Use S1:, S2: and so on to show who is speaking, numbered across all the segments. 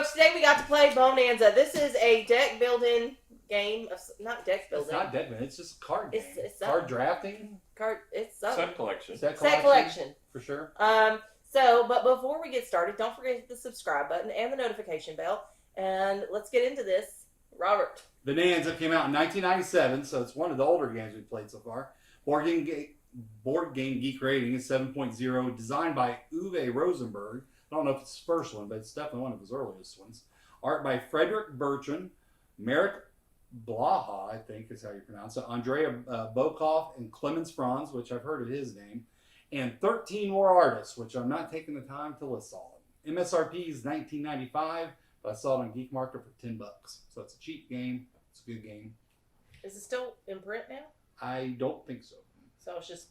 S1: folks, today we got to play Bohnanza. This is a deck building game. Not deck building.
S2: It's not deck building. It's just a card game.
S1: It's
S2: card drafting.
S1: It's
S3: set collection.
S1: Set collection.
S2: For sure.
S1: But before we get started, don't forget to hit the subscribe button and the notification bell. And let's get into this. Robert.
S2: Bohnanza came out in 1997, so it's one of the older games we've played so far. Board Game Geek rating is 7.0, designed by Uwe Rosenberg. I don't know if it's his first one, but it's definitely one of his earliest ones. Art by Frederick Bertrand, Merrick Blaha, I think is how you pronounce it, Andrea Bokoff, and Clemens Franz, which I've heard of his name, and 13 more artists, which I'm not taking the time to list all of them. MSRP is $19.95, but I saw it on Geek Market for $10. So it's a cheap game. It's a good game.
S1: Is it still in print now?
S2: I don't think so.
S1: So it's just...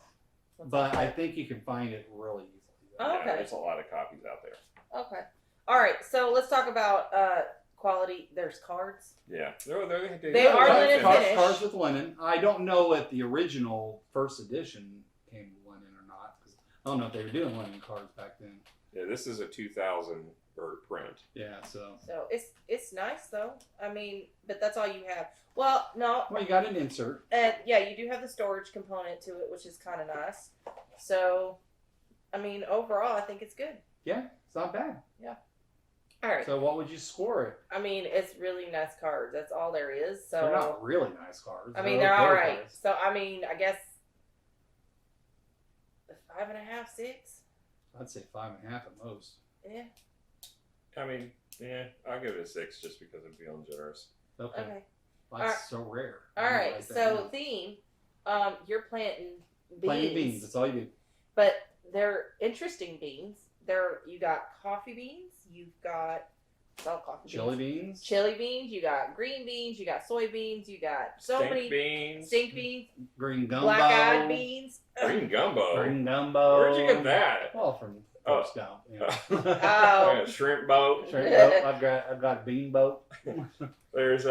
S2: But I think you can find it really easily.
S1: Oh, okay.
S3: Yeah, there's a lot of copies out there.
S1: Okay. All right. So let's talk about quality. There's cards.
S3: Yeah. They
S1: are linen finish.
S2: Cards with linen. I don't know if the original first edition came with linen or not, because I don't know if they were doing linen cards back then.
S3: Yeah, this is a 2000 print.
S2: Yeah, so
S1: it's nice though. I mean, but that's all you have. Well, no.
S2: Well, you got an insert.
S1: And yeah, you do have the storage component to it, which is kind of nice. So, I mean, overall, I think it's good.
S2: Yeah, it's not bad.
S1: Yeah. All right.
S2: So what would you score it?
S1: I mean, it's really nice cards. That's all there is. So
S2: they're not really nice cards.
S1: I mean, they're all right. Cards. So I mean, I guess 5.5, 6.
S2: I'd say 5.5 at most.
S1: Yeah.
S3: I mean, yeah, I'll give it a 6 just because I'm feeling generous.
S2: Okay. That's so rare.
S1: All right. So theme, you're planting beans.
S2: Planting beans. That's all you do.
S1: But they're interesting beans. You got coffee beans. You've got
S2: chili beans.
S1: Chili beans. You got green beans. You got soybeans. You got stink beans. Green gumbo. Black-eyed beans.
S3: Green gumbo.
S2: Where'd
S3: you get that?
S2: Well, from Forrest Gump.
S1: Oh.
S3: Shrimp boat.
S2: I've got a bean boat.
S3: There's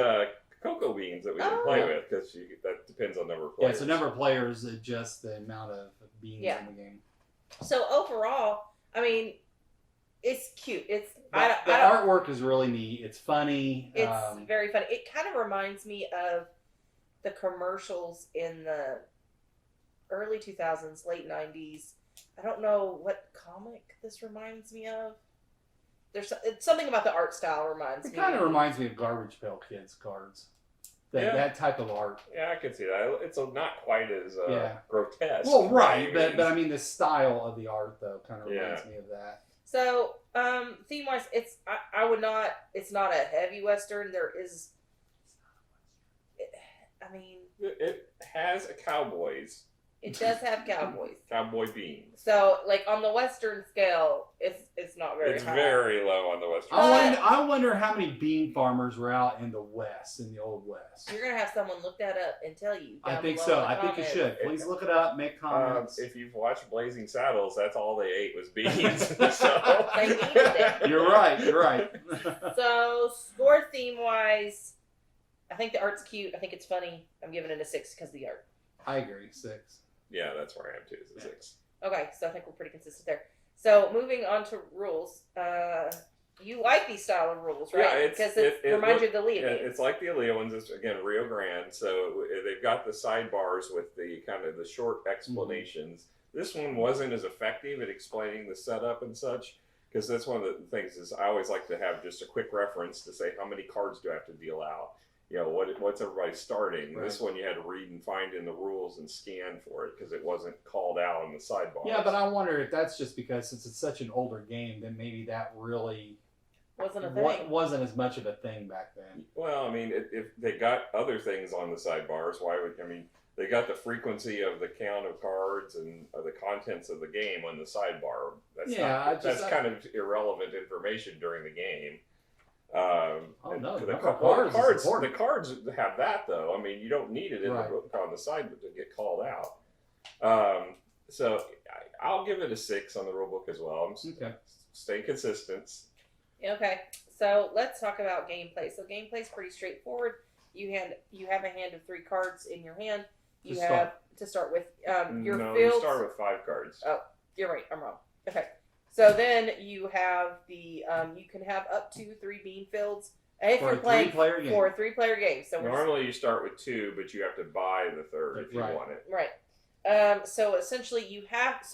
S3: cocoa beans that we can play with because that depends on number of players.
S2: Yeah, so number of players adjust the amount of beans in the game.
S1: So overall, I mean, it's cute.
S2: The artwork is really neat. It's funny.
S1: It's very funny. It kind of reminds me of the commercials in the early 2000s, late 90s. I don't know what comic this reminds me of. There's something about the art style reminds me.
S2: It kind of reminds me of Garbage Pail Kids cards. That type of art.
S3: Yeah, I can see that. It's not quite as grotesque.
S2: Well, right, but I mean the style of the art though kind of reminds me of that.
S1: So, theme wise, it's not a heavy Western.
S3: It has a cowboys.
S1: It does have cowboys.
S3: Cowboy beans.
S1: So, like on the Western scale, it's not very high.
S3: It's very low on the Western
S2: scale. I wonder how many bean farmers were out in the West, in the Old West.
S1: You're gonna have someone look that up and tell you.
S2: I think so. I think you should. Please look it up. Make comments.
S3: If you've watched Blazing Saddles, that's all they ate was beans. So.
S1: They needed it.
S2: You're right.
S1: So, score theme wise, I think the art's cute. I think it's funny. I'm giving it a 6 because of the art.
S2: I agree. 6.
S3: Yeah, that's where I am too. It's a 6.
S1: Okay, so I think we're pretty consistent there. So moving on to rules. You like these style of rules, right?
S3: Yeah,
S1: because it reminds you of the Aaliyah games.
S3: It's like the Aaliyah ones. It's, again, Rio Grande. So they've got the sidebars with the kind of the short explanations. Mm-hmm. This one wasn't as effective at explaining the setup and such, because that's one of the things is I always like to have just a quick reference to say how many cards do I have to deal out. You know, what's everybody starting? Right. This one you had to read and find in the rules and scan for it because it wasn't called out on the sidebar.
S2: Yeah, but I wonder if that's just because since it's such an older game, then maybe that really
S1: wasn't a thing.
S2: Wasn't as much of a thing back then.
S3: Well, I mean, if they got other things on the sidebars, they got the frequency of the count of cards and the contents of the game on the sidebar. That's kind of irrelevant information during the game. The cards have that though. I mean, you don't need it in the book on the side to get called out. So I'll give it a 6 on the rule book as well. I'm staying consistent.
S1: Okay, so let's talk about gameplay. So gameplay is pretty straightforward. You have a hand of 3 cards in your hand. You have to start with your field.
S3: You start with 5 cards.
S1: Oh, you're right. I'm wrong. Okay, So then you have the you can have up to 3 bean fields if
S2: For
S1: you're
S2: a
S1: playing
S2: 3-player game.
S1: for a 3-player game. So
S3: Normally you start with 2, but you have to buy the third if you
S2: Right.
S3: want it.
S1: right. So essentially you have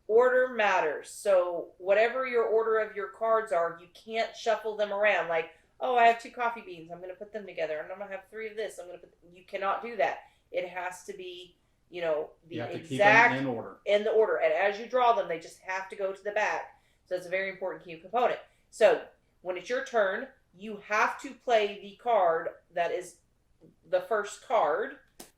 S1: order matters. So whatever your order of your cards are, you can't shuffle them around. Like, oh, I have 2 coffee beans. I'm going to put them together, and I'm going to have 3 of this. You cannot do that. It has to be, the
S2: You have to keep
S1: exact
S2: them in order.
S1: in the order. And as you draw them, they just have to go to the back. So it's a very important key component. So when it's your turn, you have to play the card that is the first card.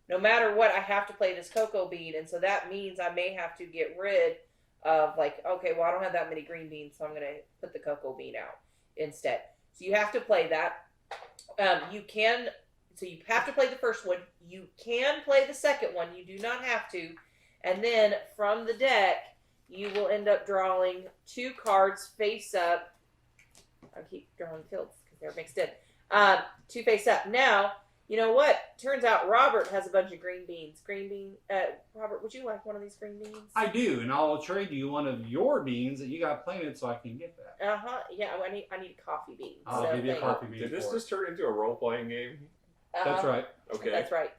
S1: No matter what, I have to play this cocoa bean. And so that means I may have to get rid of, like, okay, well, I don't have that many green beans, so I'm going to put the cocoa bean out instead. So you have to play that. So you have to play the first one. You can play the second one. You do not have to. And then from the deck, you will end up drawing 2 cards face up. I keep drawing fields because they're mixed in. 2 face up. Now, you know what? Turns out Robert has a bunch of green beans. Robert, would you like one of these green beans?
S2: I do, and I'll trade you one of your beans that you got planted so I can get that.
S1: Yeah, I need coffee beans.
S2: I'll give you a coffee bean.
S3: Did this
S2: for
S3: just turn into a role-playing game?
S2: That's right.
S3: Okay.
S1: That's right.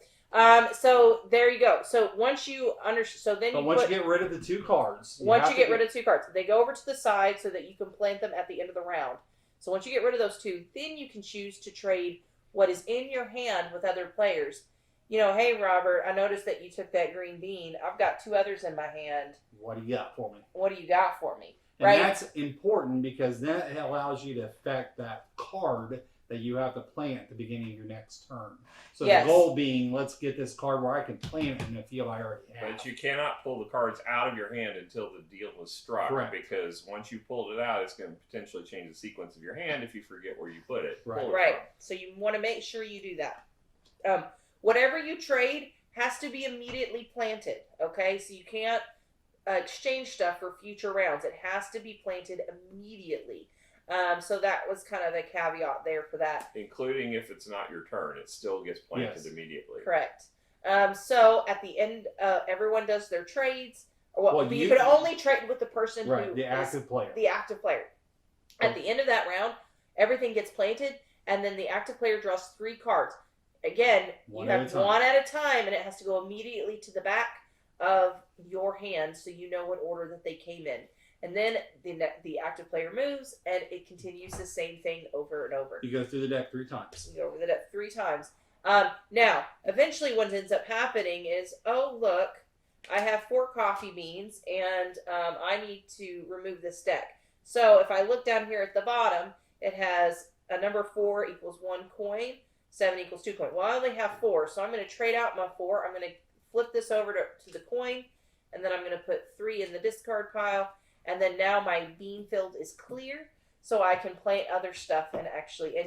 S1: So there you go. So once you then
S2: But once you get rid of the 2 cards,
S1: once you get rid of 2 cards, they go over to the side so that you can plant them at the end of the round. So once you get rid of those 2, then you can choose to trade what is in your hand with other players. Hey Robert, I noticed that you took that green bean. I've got 2 others in my hand.
S2: what do you got for me?
S1: What do you got for me?
S2: And
S1: right?
S2: that's important because that allows you to affect that card that you have to plant at the beginning of your next turn. So
S1: Yes.
S2: the goal being, let's get this card where I can plant it in a field I already have.
S3: But you cannot pull the cards out of your hand until the deal was struck.
S2: Correct.
S3: Because once you pulled it out, it's going to potentially change the sequence of your hand if you forget where you put it.
S2: Right.
S3: Pull it
S1: Right.
S3: from.
S1: So you want to make sure you do that. Whatever you trade has to be immediately planted. Okay, so you can't exchange stuff for future rounds. It has to be planted immediately. So that was kind of the caveat there for that.
S3: Including if it's not your turn, it still gets planted
S2: Yes.
S3: immediately.
S1: Correct. So at the end, everyone does their trades.
S2: Well,
S1: you can only trade with the person
S2: Right,
S1: who
S2: the
S1: is
S2: active player.
S1: the active player. At the end of that round, everything gets planted, and then the active player draws 3 cards. Again,
S2: One
S1: you
S2: at
S1: have
S2: a time.
S1: one at a time, and it has to go immediately to the back of your hand so you know what order that they came in. And then the active player moves, and it continues the same thing over and over.
S2: You go through the deck 3 times.
S1: You go over the deck 3 times. Now, eventually what ends up happening is, oh, look, I have 4 coffee beans, and I need to remove this deck. So if I look down here at the bottom, it has a number 4 equals 1 coin, 7 equals 2 coin. Well, I only have 4, so I'm going to trade out my 4. I'm going to flip this over to the coin, and then I'm going to put 3 in the discard pile, and then now my bean field is clear, so I can plant other stuff and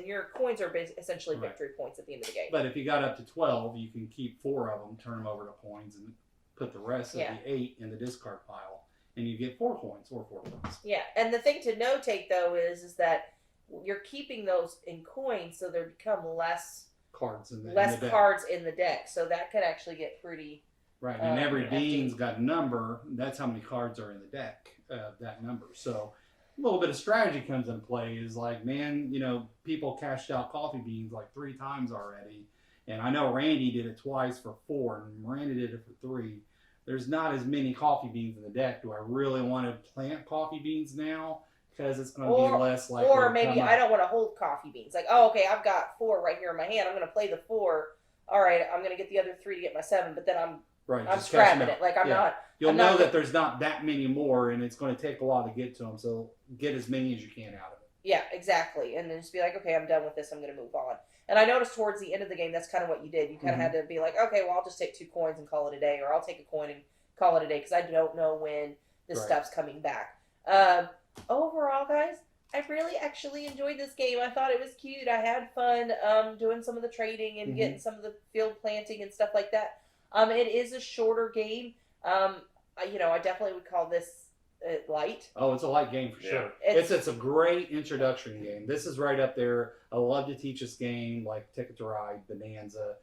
S1: your coins are essentially
S2: Right.
S1: victory points at the end of the game.
S2: But if you got up to 12, you can keep 4 of them, turn them over to coins, and put the rest
S1: Yeah.
S2: of the 8 in the discard pile. And you get 4 coins or 4 points.
S1: Yeah, and the thing to notate though is that you're keeping those in coins, so there become less
S2: Cards in the deck.
S1: cards in the deck. So that could actually get pretty.
S2: Right, and every
S1: empty.
S2: bean's got a number. That's how many cards are in the deck, that number. So a little bit of strategy comes into play. Is like, man, people cashed out coffee beans like 3 times already. And I know Randy did it twice for 4, and Miranda did it for 3. There's not as many coffee beans in the deck. Do I really want to plant coffee beans now? Because it's going to be less likely
S1: Or
S2: to
S1: maybe
S2: come
S1: I
S2: up.
S1: don't want to hold coffee beans. Like, oh, okay, I've got 4 right here in my hand. I'm going to play the 4. All right, I'm going to get the other 3 to get my 7, but then I'm
S2: Right,
S1: I'm
S2: just cash 'em
S1: scrapping
S2: out.
S1: it. Like I'm
S2: Yeah.
S1: not.
S2: You'll
S1: I'm
S2: know
S1: not
S2: that there's not that many more, and it's going to take a while to get to them. So get as many as you can out of it.
S1: Yeah, exactly. And then just be like, okay, I'm done with this. I'm going to move on. And I noticed towards the end of the game, that's kind of what you did. You kind of had to be like, okay, well, I'll just take 2 coins and call it a day, or I'll take a coin and call it a day because I don't know when this
S2: Right.
S1: stuff's coming back. Overall, guys, I really actually enjoyed this game. I thought it was cute. I had fun doing some of the trading and getting some of the field planting and stuff like that. It is a shorter game. I definitely would call this light.
S2: Oh, it's a light game for
S3: Yeah.
S2: sure. It's a great introduction game. This is right up there. I love to teach this game, like Ticket to Ride, Bohnanza,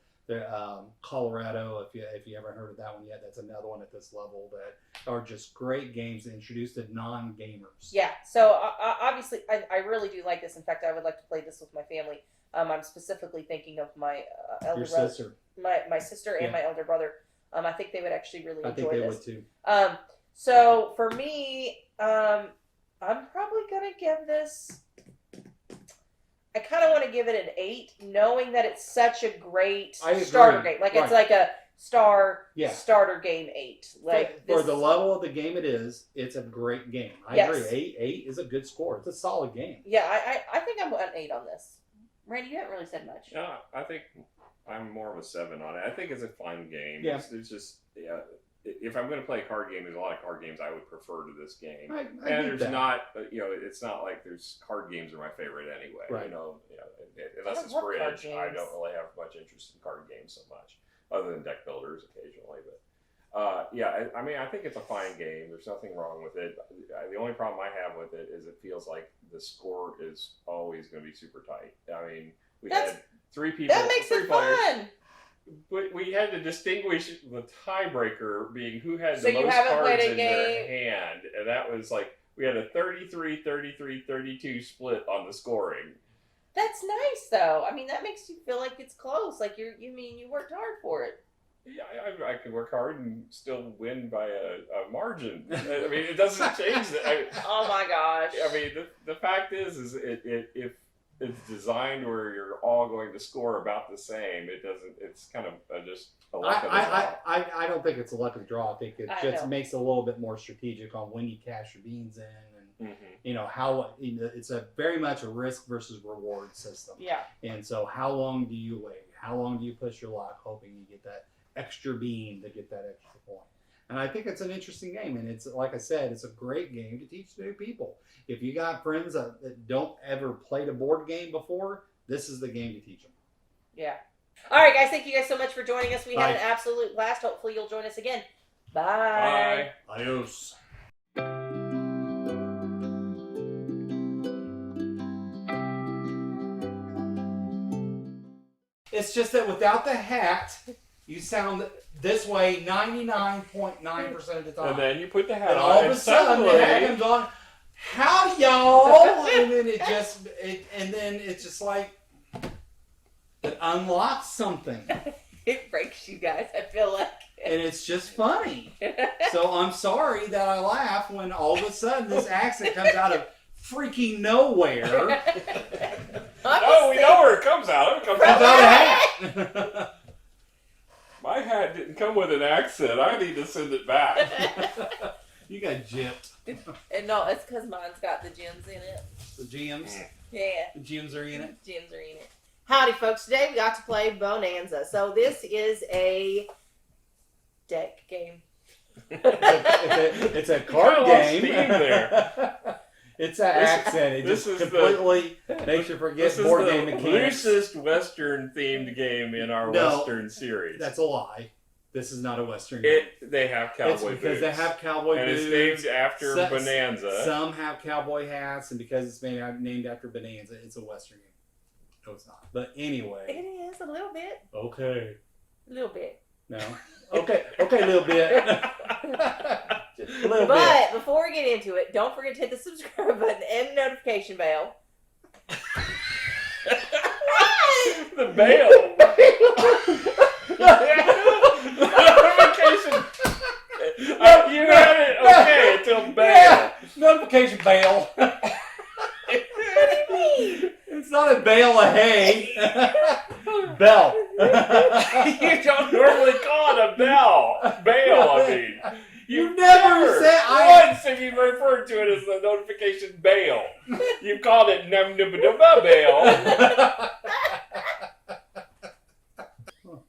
S2: Colorado, if you haven't heard of that one yet, that's another one at this level that are just great games introduced to non-gamers.
S1: Yeah. So obviously, I really do like this. In fact, I would like to play this with my family. I'm specifically thinking of my elder brother,
S2: sister.
S1: my sister, and my elder brother. I think they would actually really enjoy this.
S2: I think they would too.
S1: So for me, I'm probably gonna give this. I kind of want to give it an 8, knowing that it's such a great starter game. Like it's like a starter game 8. Like
S2: for the level of the game it is, it's a great game. I agree. 8 is a good score. It's a solid game.
S1: Yeah, I think I'm an 8 on this. Randy, you haven't really said much.
S3: Yeah, I think I'm more of a 7 on it. I think it's a fun game.
S2: Yeah.
S3: It's just if I'm going to play a card game, there's a lot of card games I would prefer to this game.
S2: I
S3: and
S2: get
S3: there's
S2: that.
S3: not, it's not like there's card games are my favorite anyway.
S2: Right.
S3: Unless it's bridge, I don't really have much interest in card games so much, other than deck builders occasionally. But I think it's a fine game. There's nothing wrong with it. The only problem I have with it is it feels like the score is always going to be super tight. I mean, we had 3 people,
S1: that makes
S3: 3
S1: it
S3: players.
S1: fun.
S3: But we had to distinguish the tiebreaker being who had
S1: So
S3: the
S1: you
S3: most
S1: haven't
S3: cards
S1: played a
S3: in their
S1: game-
S3: hand. And that was like, we had a 33, 33, 32 split on the scoring.
S1: That's nice, though. I mean, that makes you feel like it's close. Like you worked hard for it.
S3: Yeah, I could work hard and still win by a margin. I mean, it doesn't change that.
S1: Oh my gosh.
S3: I mean, the fact is if it's designed where you're all going to score about the same, it doesn't. It's kind of just a luck of the draw.
S2: I don't think it's a luck of the draw. I think it just
S1: know.
S2: makes it a little bit more strategic on when you cash your beans in, and it's a very much a risk versus reward system.
S1: Yeah.
S2: And so, how long do you wait? How long do you push your luck, hoping you get that extra bean to get that extra point? And I think it's an interesting game, and it's like I said, it's a great game to teach new people. If you got friends that don't ever played a board game before, this is the game to teach them.
S1: Yeah. All right, guys. Thank you guys so much for joining us. We
S2: Bye.
S1: had an absolute blast. Hopefully, you'll join us again. Bye.
S3: Bye.
S2: Adios. It's just that without the hat, you sound this way 99.9% of the time.
S3: And then you put the hat
S2: And
S3: on,
S2: all of
S3: and
S2: a sudden, the
S3: suddenly,
S2: hat comes on. Howdy, y'all! And then it's just like it unlocks something,
S1: It breaks you guys. I feel like.
S2: and it's just funny. So I'm sorry that I laugh when all of a sudden this accent comes out of freaking nowhere.
S3: oh, we know where it comes out. It comes
S2: Comes
S3: out.
S2: out of a hat.
S3: My hat didn't come with an accent. I need to send it back.
S2: You got gypped.
S1: And no, it's because mine's got the gems in it.
S2: The gems.
S1: Yeah.
S2: The gems are in it.
S1: Gems are in it. Howdy, folks. Today we got to play Bohnanza. So this is a deck game.
S2: It's a card
S3: kinda lost
S2: game.
S3: steam there.
S2: It's an accent. It
S3: this
S2: just
S3: is
S2: completely makes you forget board game
S3: the
S2: mechanics.
S3: loosest Western themed game in our
S2: No,
S3: Western series.
S2: That's a lie. This is not a Western game.
S3: They have cowboy
S2: It's because
S3: boots.
S2: they have cowboy
S3: and
S2: boots.
S3: it's named after
S2: Some-
S3: Bohnanza.
S2: Some have cowboy hats, and because it's named after Bohnanza, it's a Western game. No, it's not. But
S1: It
S2: anyway.
S1: is a little bit.
S2: Okay.
S1: A little bit.
S2: No. Okay. Okay, a little bit. Just a little bit.
S1: But before we get into it, don't forget to hit the subscribe button and notification bell.
S3: The bail. Notification. You had it okay until bail.
S2: Yeah. Notification bail.
S1: What do you mean?
S2: It's not a bale of hay. Bell.
S3: You don't normally call it a bell. Bail, I mean.
S2: You never said
S3: Once have you referred to it as the notification bail. You called it bail.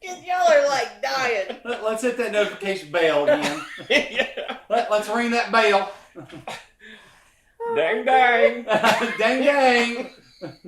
S1: Because y'all are like dying.
S2: Let's hit that notification bell again.
S3: Yeah.
S2: Let's ring that bell.
S3: Dang dang.
S2: Dang dang.